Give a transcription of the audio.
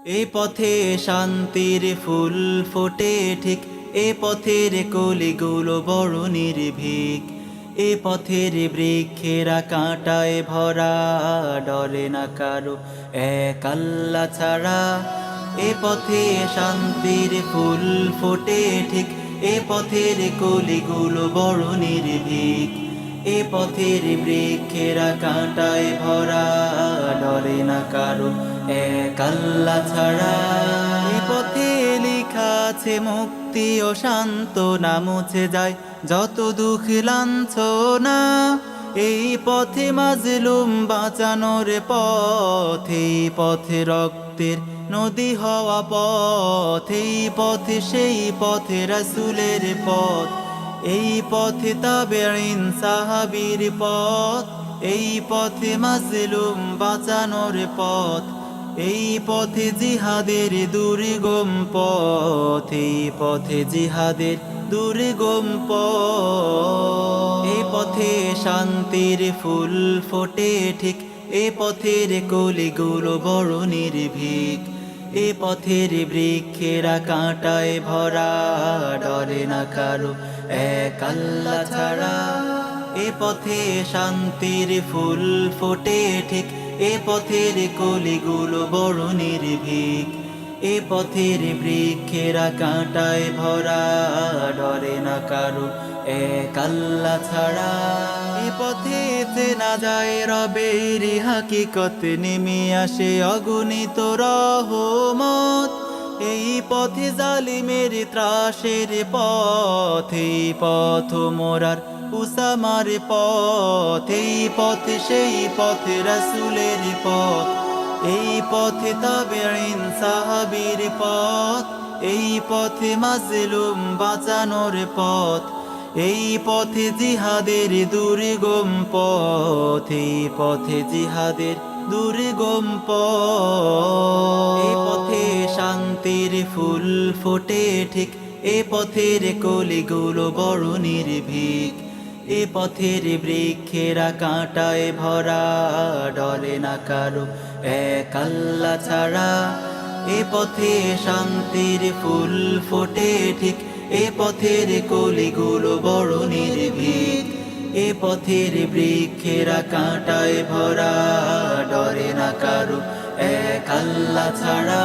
এ পথে শান্তির ফুল ফোটে ঠিক, এ পথের কলিগুলো বড় নির্ভীক। এ পথের বৃক্ষেরা কাঁটায় ভরা, ডরে না কারো এক আল্লাহ ছাড়া। এ পথে শান্তির ফুল ফোটে ঠিক, এ পথের কলিগুলো বড় নির্ভীক। এ পথের বৃক্ষেরা কাঁটায় ভরা, ডরে না কারো এক আল্লাহ ছাড়া। এ পথে লেখা আছে মুক্তি ও শান্তনা, মুছে যায় যত দুঃখ লাঞ্ছনা। এই পথে মাজলুম বাঁচানোর পথ, এই পথে রক্তের নদী হওয়া পথ, এই পথে সেই পথে রাসূলের পথ, এই পথে তাবেঈন সাহাবীর পথ, এই পথে মাজলুম বাঁচানোর পথ, এই পথে জিহাদের দুর্গম পথ, এই পথে জিহাদের দুর্গম পথ। এই পথে শান্তির ফুল ফোটে ঠিক, এ পথের কলিগুলো বড় নির্ভীক। এ পথের বৃক্ষেরা কাঁটায় ভরা, ডরে না কারো এক আল্লাহ ছাড়া। এ পথে শান্তির ফুল ফোটে ঠিক, এ পথের কলিগুলো বড় নির্ভীক। এ পথের বৃক্ষেরা কাঁটায় ভরা, ডরে না কারো এক আল্লাহ ছাড়া। এ পথে চেনা যায় রবের হাকিকত, নেমে আসে অগণিত রহমত। এই পথে জালিমের ত্রাসের পথ, এই পথ মোরার উসামার পথ, এই পথে সেই পথে রাসূলের পথ, এই পথে তাবেঈন সাহাবীর পথ, এই পথে মাজলুম বাঁচানোর পথ, এই পথে জিহাদের দুর্গম পথ, এই পথে জিহাদের দুর্গম পথ। এই পথে শান্তির ফুল ফোটে ঠিক, এ পথের কলিগুলো বড় নির্ভীক। এ পথের বৃক্ষেরা কাঁটায় ভরা, ডরে না কারো এক আল্লাহ ছাড়া। এ পথে শান্তির ফুল ফোটে ঠিক, এ পথের কলিগুলো বড় নির্ভীক। এ পথের বৃক্ষেরা কাঁটায় ভরা, ডরে না কারো এক আল্লাহ ছাড়া।